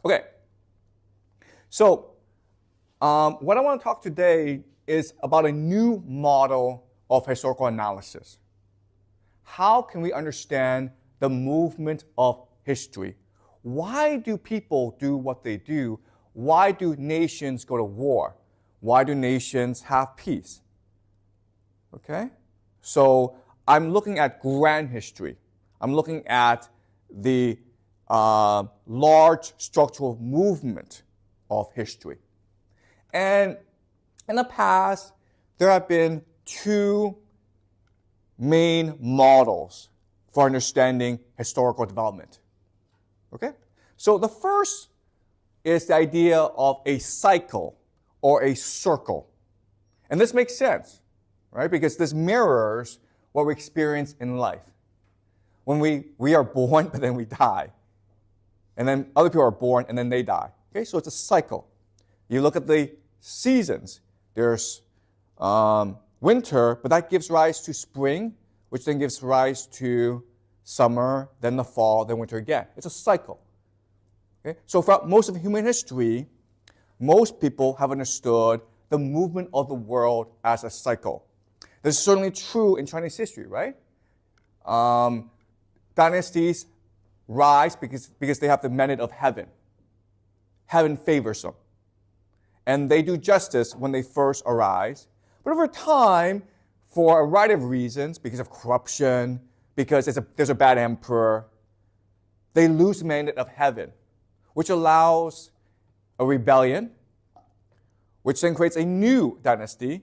Okay, so what I want to talk today is about a new model of historical analysis. How can we understand the movement of history? Why do people do what they do? Why do nations go to war? Why do nations have peace? Okay, so I'm looking at grand history. I'm looking at the large structural movement of history. And in the past, there have been two main models for understanding historical development. Okay? So the first is the idea of a cycle or a circle. And this makes sense, right? Because this mirrors what we experience in life. When we are born, but then we die. And then other people are born, and then they die. Okay, so it's a cycle. You look at the seasons. There's winter, but that gives rise to spring, which then gives rise to summer, then the fall, then winter again. It's a cycle. Okay? So throughout most of human history, most people have understood the movement of the world as a cycle. This is certainly true in Chinese history, right? Dynasties rise because they have the mandate of heaven. Heaven favors them. And they do justice when they first arise. But over time, for a variety of reasons, because of corruption, because there's a bad emperor, they lose the mandate of heaven, which allows a rebellion, which then creates a new dynasty.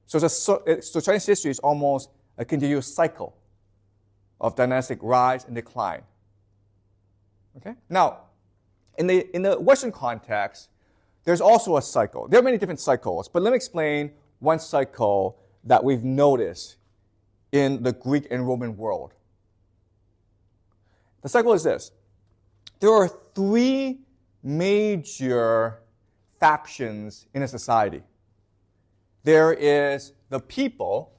So Chinese history is almost a continuous cycle of dynastic rise and decline. Okay? Now, in the Western context, there's also a cycle. There are many different cycles, but let me explain one cycle that we've noticed in the Greek and Roman world. The cycle is this. There are three major factions in a society. There is the people,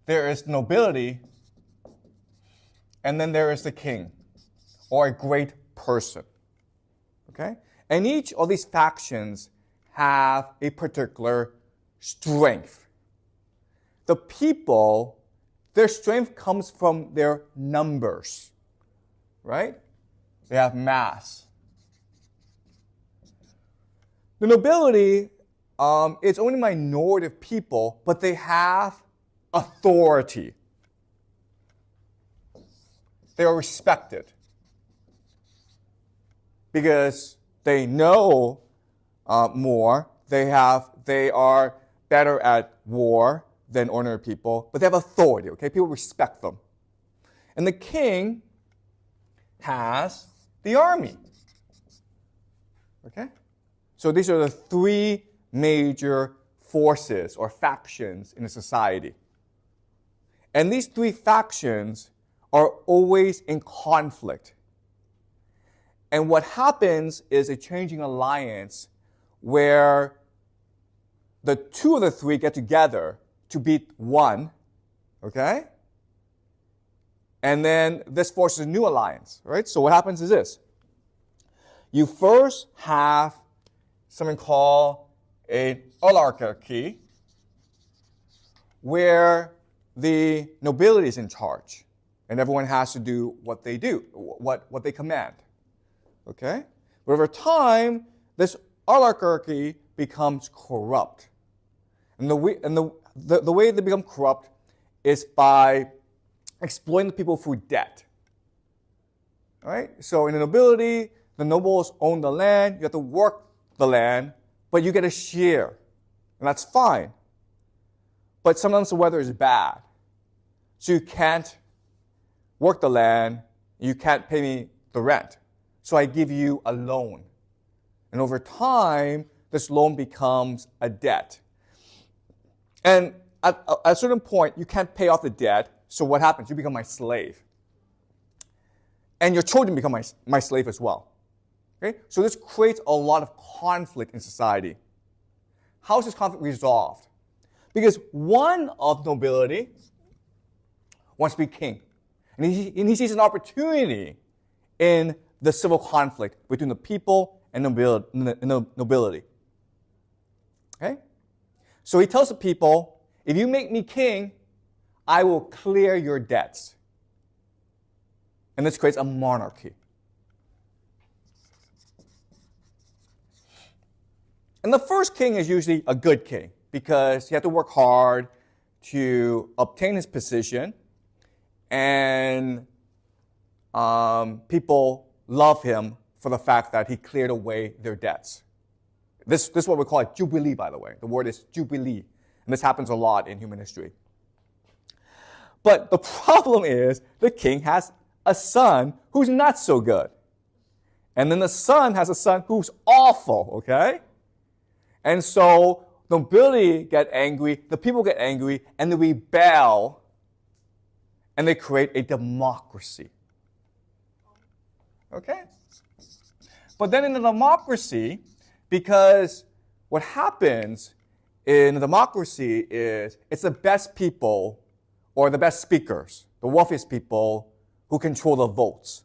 there is nobility, and then there is the king, or a great person. Okay? And each of these factions have a particular strength. The people, their strength comes from their numbers, right? They have mass. The nobility, it's only a minority of people, but they have authority. They are respected because they know more. They are better at war than ordinary people, but they have authority. Okay, people respect them. And the king has the army. Okay, so these are the three major forces or factions in a society. And these three factions are always in conflict. And what happens is a changing alliance where the two of the three get together to beat one, okay? And then this forces a new alliance, right? So what happens is this. You first have something called an oligarchy, where the nobility is in charge, and everyone has to do what they do, what they command. Okay? But over time, this oligarchy becomes corrupt. And the way they become corrupt is by exploiting the people through debt. All right? So in the nobility, the nobles own the land, you have to work the land, but you get a share. And that's fine. But sometimes the weather is bad. So you can't work the land, you can't pay me the rent. So I give you a loan. And over time, this loan becomes a debt. And at a certain point, you can't pay off the debt, so what happens? You become my slave. And your children become my slave as well. Okay? So this creates a lot of conflict in society. How is this conflict resolved? Because one of nobility wants to be king. And he sees an opportunity in the civil conflict between the people and nobility. Okay? So he tells the people, if you make me king, I will clear your debts. And this creates a monarchy. And the first king is usually a good king because he had to work hard to obtain his position, and people love him for the fact that he cleared away their debts. This is what we call a jubilee, by the way. The word is jubilee, and this happens a lot in human history. But the problem is the king has a son who's not so good. And then the son has a son who's awful, okay? And so the nobility get angry, the people get angry, and they rebel, and they create a democracy. Okay? But then in the democracy, because what happens in a democracy is it's the best people or the best speakers, the wealthiest people who control the votes.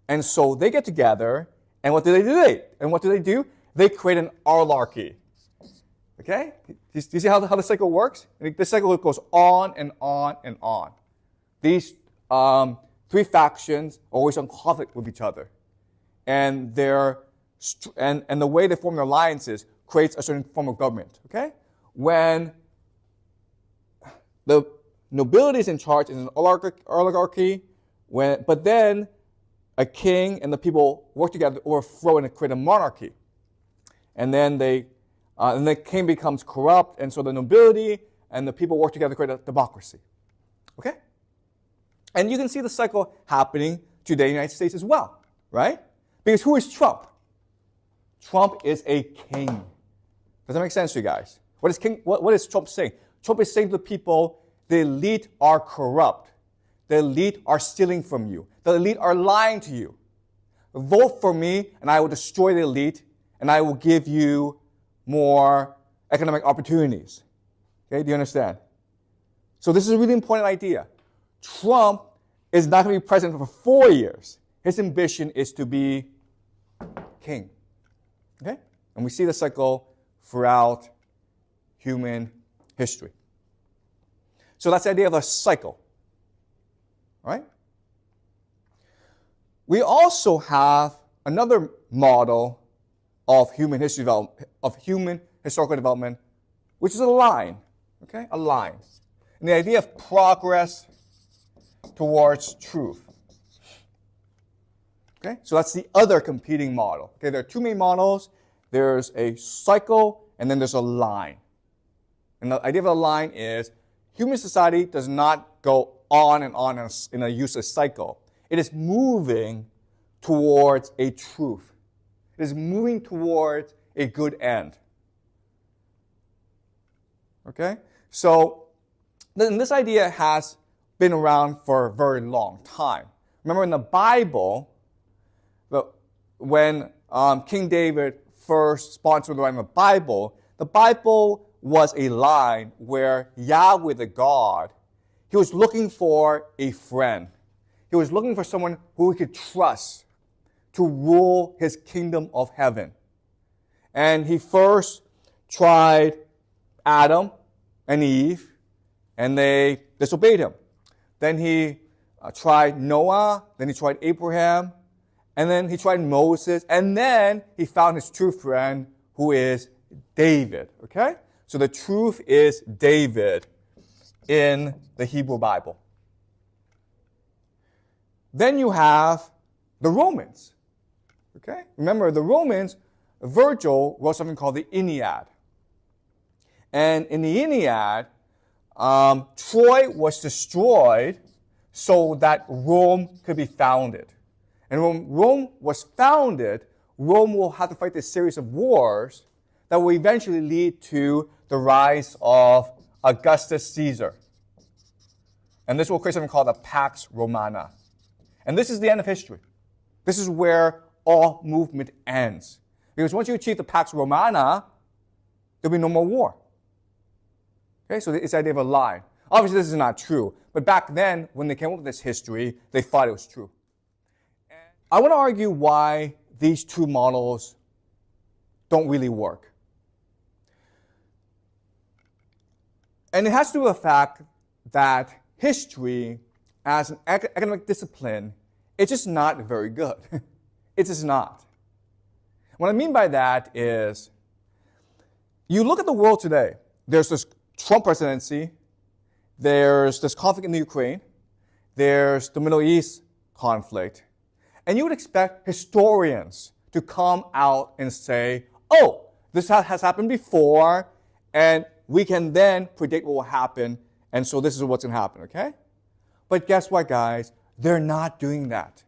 And so they get together, and what do? They create an oligarchy. Okay? Do you see how the cycle works? This cycle goes on and on and on. These three factions are always in conflict with each other. And and the way they form their alliances creates a certain form of government. Okay? When the nobility is in charge in an oligarchy, but then a king and the people work together to overthrow and create a monarchy. And then the king becomes corrupt, and so the nobility and the people work together to create a democracy. Okay? And you can see the cycle happening today in the United States as well, right? Because who is Trump? Trump is a king. Does that make sense to you guys? What is Trump saying? Trump is saying to the people, the elite are corrupt. The elite are stealing from you. The elite are lying to you. Vote for me, and I will destroy the elite, and I will give you more economic opportunities. Okay, do you understand? So this is a really important idea. Trump is not going to be president for 4 years. His ambition is to be king. Okay? And we see the cycle throughout human history. So that's the idea of a cycle. Right? We also have another model of human history development, of human historical development, which is a line. Okay? A line. And the idea of progress towards truth. Okay? So that's the other competing model. Okay, there are two main models. There's a cycle, and then there's a line. And the idea of a line is human society does not go on and on in a useless cycle. It is moving towards a truth. It is moving towards a good end. Okay? So this idea has been around for a very long time. Remember in the Bible, when King David first sponsored the writing of the Bible was a line where Yahweh the God, he was looking for a friend. He was looking for someone who he could trust to rule his kingdom of heaven. And he first tried Adam and Eve, and they disobeyed him. Then he tried Noah, then he tried Abraham, and then he tried Moses, and then he found his true friend, who is David. Okay? So the truth is David in the Hebrew Bible. Then you have the Romans. Okay? Remember, the Romans, Virgil wrote something called the Aeneid. And in the Aeneid, Troy was destroyed so that Rome could be founded. And when Rome was founded, Rome will have to fight this series of wars that will eventually lead to the rise of Augustus Caesar. And this will create something called the Pax Romana. And this is the end of history. This is where all movement ends. Because once you achieve the Pax Romana, there'll be no more war. Okay, so it's the idea of a line. Obviously, this is not true. But back then, when they came up with this history, they thought it was true. I want to argue why these two models don't really work. And it has to do with the fact that history, as an academic discipline, it's just not very good. It's just not. What I mean by that is, you look at the world today, there's this Trump presidency, there's this conflict in the Ukraine, there's the Middle East conflict, and you would expect historians to come out and say, oh, this has happened before, and we can then predict what will happen, and so this is what's going to happen, okay? But guess what, guys? They're not doing that.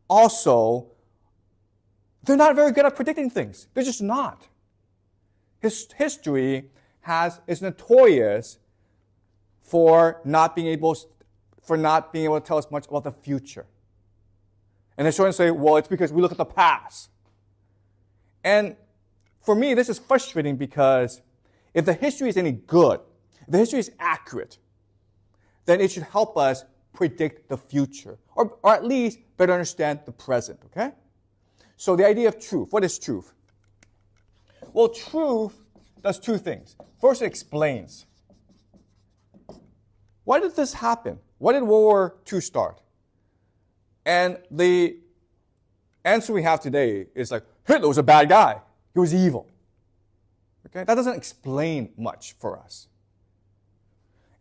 Also, they're not very good at predicting things. They're just not. History is notorious for not being able to tell us much about the future. And historians say, well, it's because we look at the past. And for me, this is frustrating because if the history is any good, if the history is accurate, then it should help us predict the future, or at least better understand the present, okay? So the idea of truth, what is truth? Well, truth does two things. First, it explains. Why did this happen? Why did World War II start? And the answer we have today is like, Hitler was a bad guy. He was evil. Okay? That doesn't explain much for us.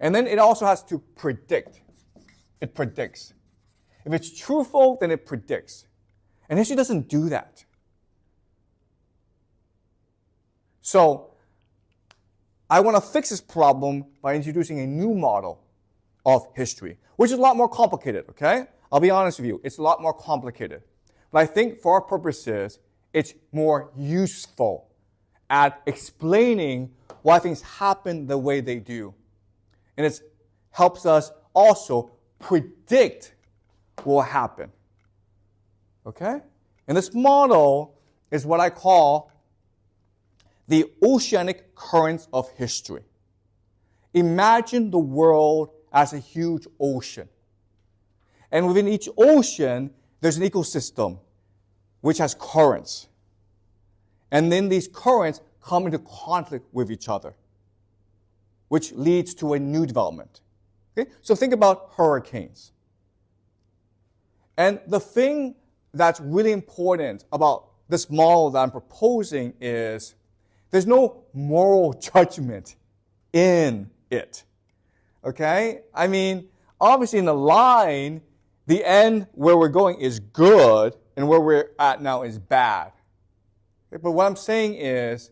And then it also has to predict. It predicts. If it's truthful, then it predicts. And history doesn't do that. So I want to fix this problem by introducing a new model of history, which is a lot more complicated, okay? I'll be honest with you, it's a lot more complicated. But I think for our purposes, it's more useful at explaining why things happen the way they do. And it helps us also predict what will happen. Okay? And this model is what I call the oceanic currents of history. Imagine the world as a huge ocean. And within each ocean, there's an ecosystem which has currents. And then these currents come into conflict with each other, which leads to a new development. Okay? So think about hurricanes. And the thing that's really important about this model that I'm proposing is there's no moral judgment in it. Okay? I mean, obviously in the line, the end where we're going is good, and where we're at now is bad. Okay? But what I'm saying is,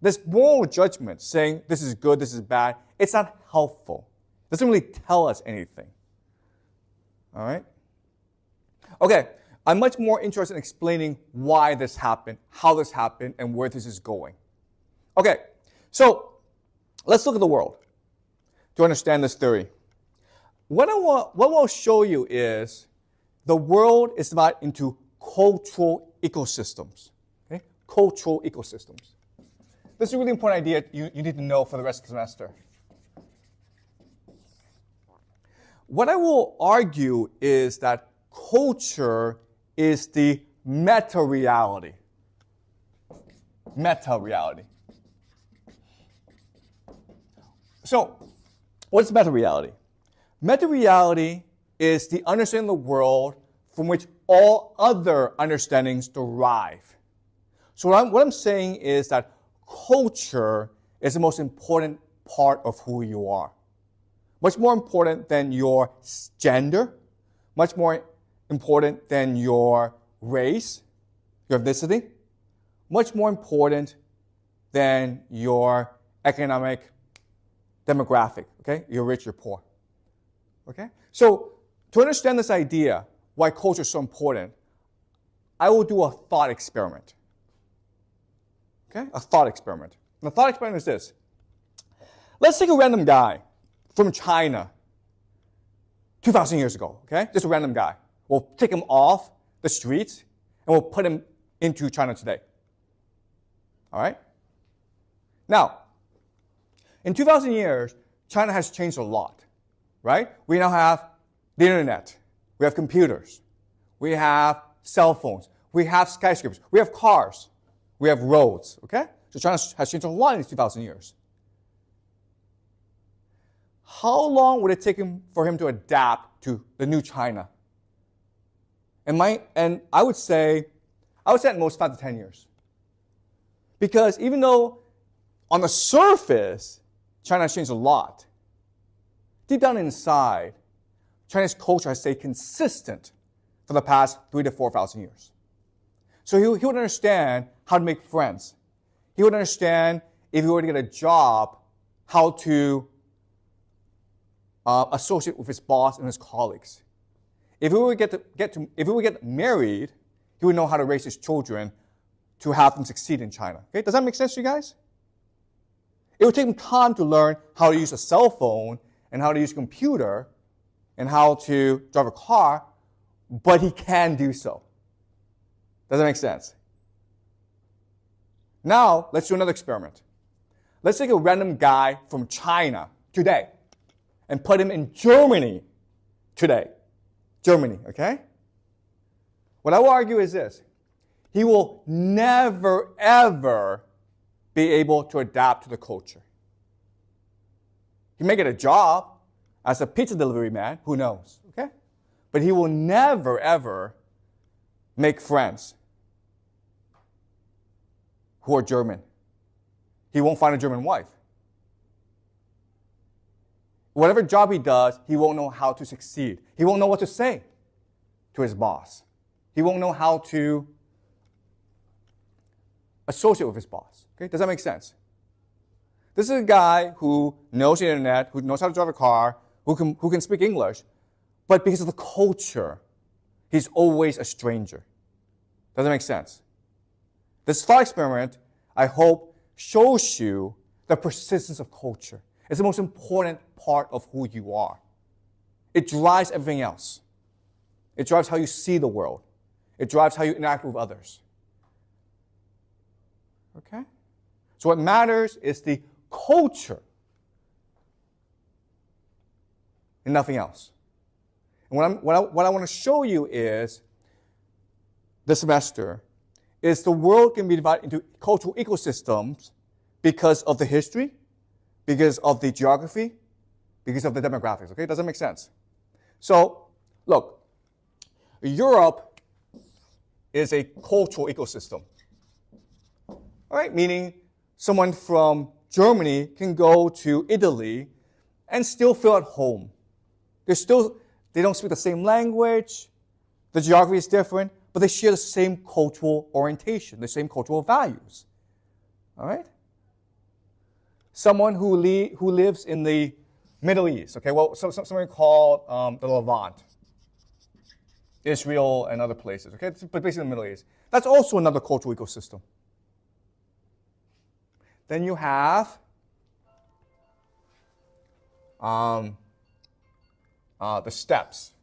this moral judgment, saying this is good, this is bad, it's not helpful. It doesn't really tell us anything. All right? Okay, I'm much more interested in explaining why this happened, how this happened, and where this is going. Okay, so let's look at the world to understand this theory. What I'll show you is the world is divided into cultural ecosystems. Okay? Cultural ecosystems. This is a really important idea you need to know for the rest of the semester. What I will argue is that culture is the meta-reality. Meta-reality. So, what's meta-reality? Meta-reality is the understanding of the world from which all other understandings derive. So what I'm saying is that culture is the most important part of who you are. Much more important than your gender, much more important than your race, your ethnicity, much more important than your economic demographic, okay? You're rich, you're poor, okay? So to understand this idea, why culture is so important, I will do a thought experiment, okay? A thought experiment. And the thought experiment is this. Let's take a random guy from China 2,000 years ago, okay? Just a random guy. We'll take him off the streets and we'll put him into China today. All right? Now, in 2,000 years, China has changed a lot, right? We now have the internet. We have computers. We have cell phones. We have skyscrapers. We have cars. We have roads. Okay? So China has changed a lot in these 2,000 years. How long would it take for him to adapt to the new China? And I would say at most 5 to 10 years. Because even though on the surface, China has changed a lot, deep down inside, Chinese culture has stayed consistent for the past 3,000 to 4,000 years. So he would understand how to make friends. He would understand if he were to get a job, how to associate with his boss and his colleagues. If he were to get married, he would know how to raise his children to have them succeed in China. Okay? Does that make sense to you guys? It would take him time to learn how to use a cell phone and how to use a computer and how to drive a car, but he can do so. Does that make sense? Now, let's do another experiment. Let's take a random guy from China today and put him in Germany today. Germany, okay? What I will argue is this. He will never, ever be able to adapt to the culture. He may get a job as a pizza delivery man, who knows, okay? But he will never, ever make friends who are German. He won't find a German wife. Whatever job he does, he won't know how to succeed. He won't know what to say to his boss. He won't know how to associate with his boss. Okay? Does that make sense? This is a guy who knows the internet, who knows how to drive a car, who can speak English, but because of the culture, he's always a stranger. Does that make sense? This thought experiment, I hope, shows you the persistence of culture. It's the most important part of who you are. It drives everything else. It drives how you see the world. It drives how you interact with others. Okay? So what matters is the culture and nothing else. And what I want to show you is, this semester, is the world can be divided into cultural ecosystems because of the history, because of the geography, because of the demographics. Okay, does that make sense? So, look, Europe is a cultural ecosystem. All right, meaning someone from Germany can go to Italy and still feel at home. They don't speak the same language, the geography is different, but they share the same cultural orientation, the same cultural values. All right? Someone who lives in the Middle East, okay, well, something called the Levant, Israel and other places, okay, but basically the Middle East. That's also another cultural ecosystem. Then you have the steppes.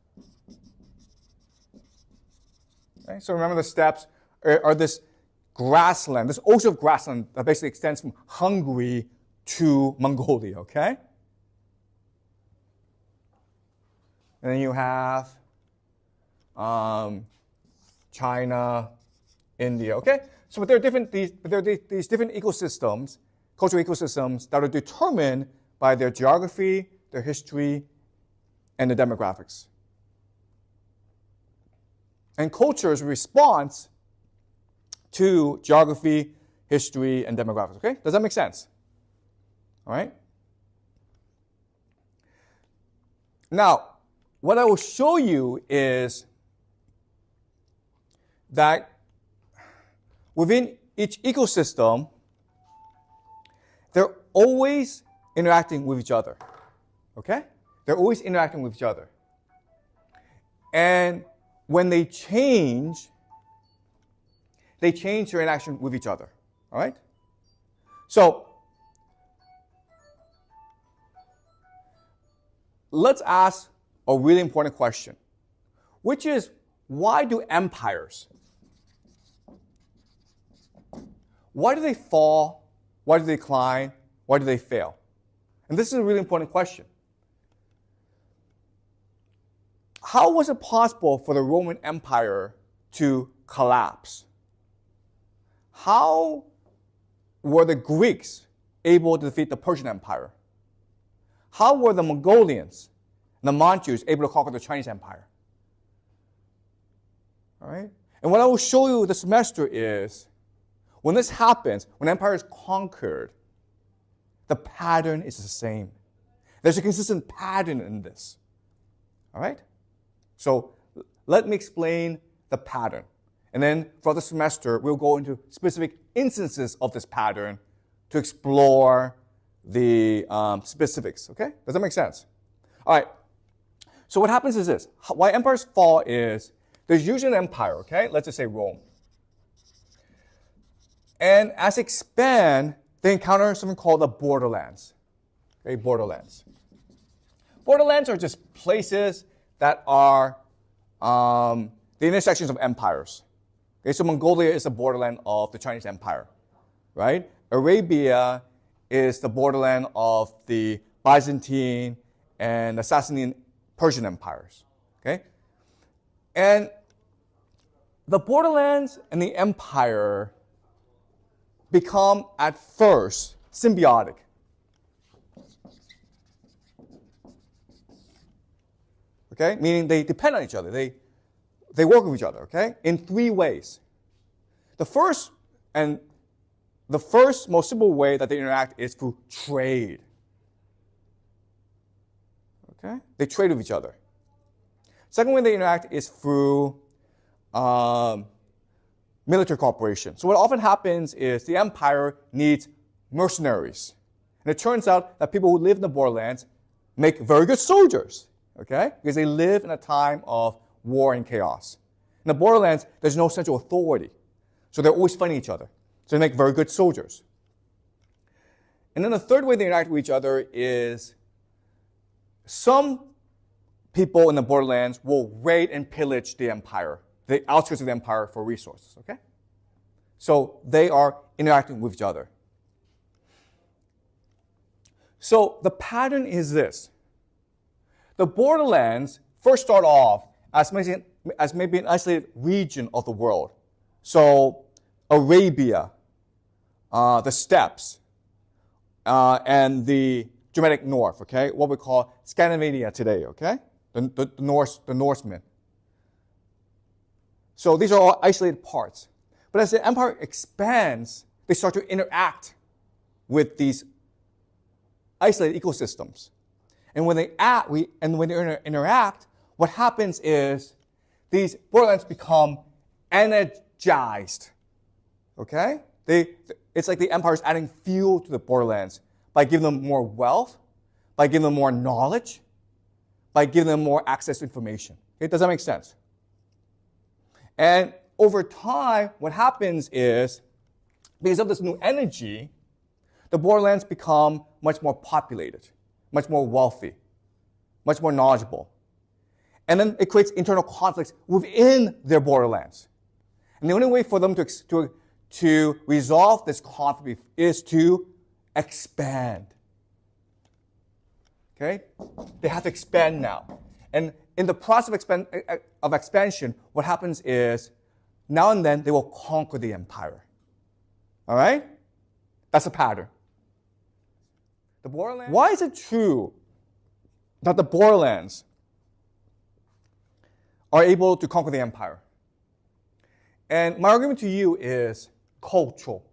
Okay? So remember, the steppes are this grassland, this ocean of grassland that basically extends from Hungary to Mongolia, okay? And then you have China, India, okay? So but there are these different ecosystems, cultural ecosystems, that are determined by their geography, their history, and the demographics. And culture is a response to geography, history, and demographics, okay? Does that make sense? All right? Now, what I will show you is that within each ecosystem, they're always interacting with each other, okay? They're always interacting with each other. And when they change their interaction with each other, all right? So, let's ask a really important question, which is, why do empires, why do they fall? Why do they decline? Why do they fail? And this is a really important question. How was it possible for the Roman Empire to collapse? How were the Greeks able to defeat the Persian Empire? How were the Mongolians and the Manchus able to conquer the Chinese Empire? All right? And what I will show you this semester is, when this happens, when empire is conquered, the pattern is the same. There's a consistent pattern in this. All right? So let me explain the pattern. And then for the semester, we'll go into specific instances of this pattern to explore the specifics. Okay? Does that make sense? All right. So what happens is this. Why empires fall is, there's usually an empire, okay? Let's just say Rome. And as they expand, they encounter something called the borderlands. Okay, borderlands. Borderlands are just places that are the intersections of empires. Okay, so Mongolia is the borderland of the Chinese Empire, right? Arabia is the borderland of the Byzantine and the Sasanian Persian empires, okay? And the borderlands and the empire become, at first, symbiotic. Okay? Meaning they depend on each other. They work with each other, okay? In three ways. The first most simple way that they interact is through trade. Okay? They trade with each other. Second way they interact is through military cooperation. So what often happens is the empire needs mercenaries. And it turns out that people who live in the borderlands make very good soldiers, okay? Because they live in a time of war and chaos. In the borderlands, there's no central authority. So they're always fighting each other. So they make very good soldiers. And then the third way they interact with each other is some people in the borderlands will raid and pillage the empire, the outskirts of the empire, for resources, okay? So they are interacting with each other. So the pattern is this. The borderlands first start off as maybe an isolated region of the world. So Arabia, the steppes, and the Germanic North, okay? What we call Scandinavia today, okay? The Norsemen. So these are all isolated parts. But as the empire expands, they start to interact with these isolated ecosystems. And when they interact, what happens is these borderlands become energized. Okay? It's like the empire is adding fuel to the borderlands by giving them more wealth, by giving them more knowledge, by giving them more access to information. Okay? Does that make sense? And over time, what happens is, because of this new energy, the borderlands become much more populated, much more wealthy, much more knowledgeable. And then it creates internal conflicts within their borderlands. And the only way for them to resolve this conflict is to expand. Okay? They have to expand now. And in the process of expansion, what happens is, now and then, they will conquer the empire. All right? That's a pattern. The borderlands. Why is it true that the borderlands are able to conquer the empire? And my argument to you is cultural.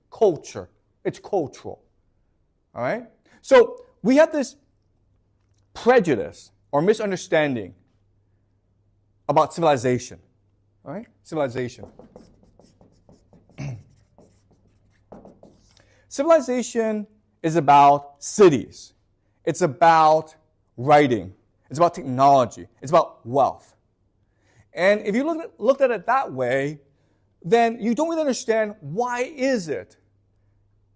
Culture. It's cultural. All right? So we have this prejudice or misunderstanding about civilization. All right? Civilization. Civilization is about cities. It's about writing. It's about technology. It's about wealth. And if you looked at it that way, then you don't really understand why is it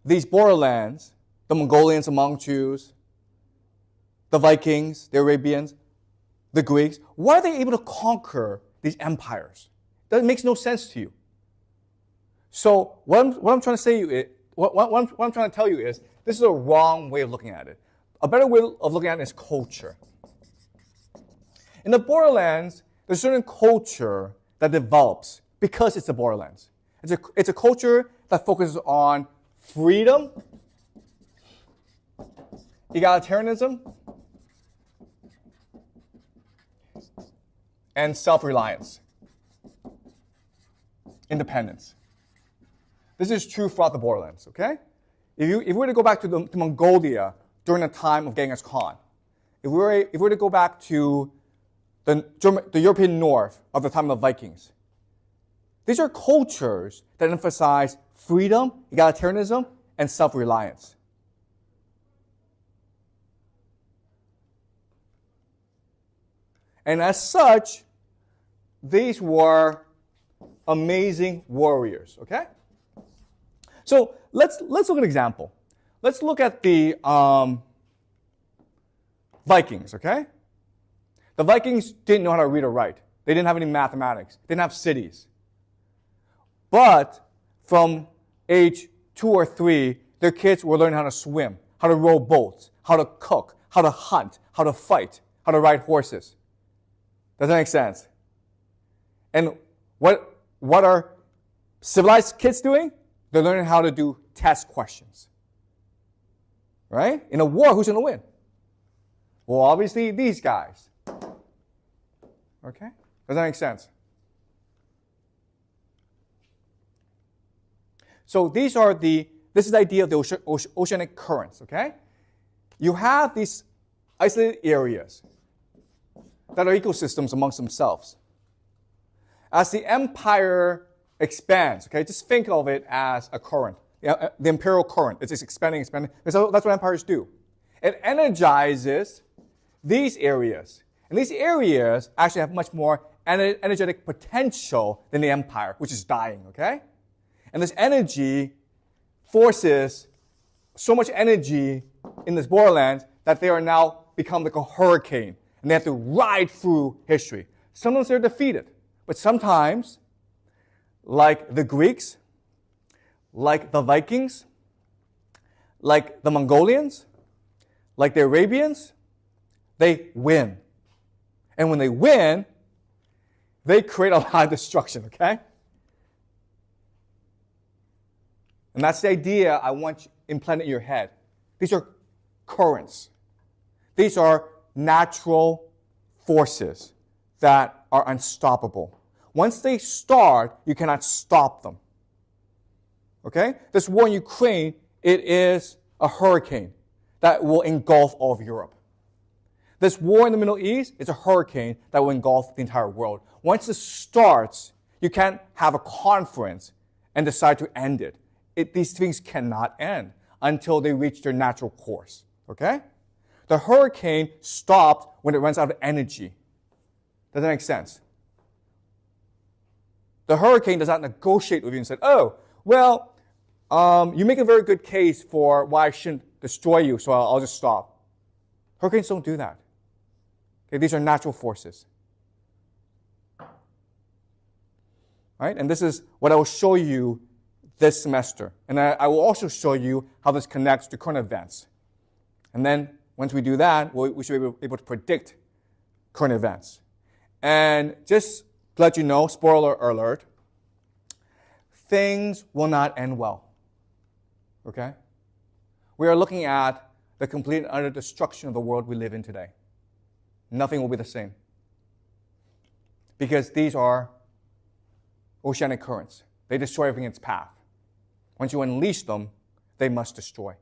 these borderlands, the Mongolians, the Manchus, the Vikings, the Arabians, the Greeks, why are they able to conquer these empires? That makes no sense to you. So what I'm trying to say you is, what I'm trying to tell you is, this is a wrong way of looking at it. A better way of looking at it is culture. In the borderlands, there's a certain culture that develops because it's the borderlands. It's a culture that focuses on freedom, egalitarianism, and self-reliance, independence. This is true throughout the borderlands, okay? If we were to go back to Mongolia during the time of Genghis Khan, if we were to go back to the European North of the time of the Vikings, these are cultures that emphasize freedom, egalitarianism, and self-reliance. And as such, these were amazing warriors, okay? So let's look at an example. Let's look at the Vikings, okay? The Vikings didn't know how to read or write. They didn't have any mathematics. They didn't have cities. But from age 2 or 3, their kids were learning how to swim, how to row boats, how to cook, how to hunt, how to fight, how to ride horses. Does that make sense? And what are civilized kids doing? They're learning how to do test questions. Right? In a war, who's going to win? Well, obviously, these guys. Okay? Does that make sense? So this is the idea of the oceanic currents, okay? You have these isolated areas that are ecosystems amongst themselves. As the empire expands, okay, just think of it as a current, the imperial current. It's just expanding. So that's what empires do. It energizes these areas. And these areas actually have much more energetic potential than the empire, which is dying, okay? And this energy forces so much energy in this borderlands that they are now become like a hurricane. And they have to ride through history. Sometimes they're defeated. But sometimes, like the Greeks, like the Vikings, like the Mongolians, like the Arabians, they win. And when they win, they create a lot of destruction, okay? And that's the idea I want you implanted in your head. These are currents. These are natural forces that are unstoppable. Once they start, you cannot stop them. Okay? This war in Ukraine, it is a hurricane that will engulf all of Europe. This war in the Middle East is a hurricane that will engulf the entire world. Once it starts, you can't have a conference and decide to end it. These things cannot end until they reach their natural course. Okay? The hurricane stopped when it runs out of energy. Does that make sense? The hurricane does not negotiate with you and say, oh, well, you make a very good case for why I shouldn't destroy you, so I'll just stop. Hurricanes don't do that. Okay, these are natural forces. Right? And this is what I will show you this semester. And I will also show you how this connects to current events. And then once we do that, we should be able to predict current events. And just to let you know, spoiler alert, things will not end well. Okay? We are looking at the complete and utter destruction of the world we live in today. Nothing will be the same. Because these are oceanic currents. They destroy everything in its path. Once you unleash them, they must destroy.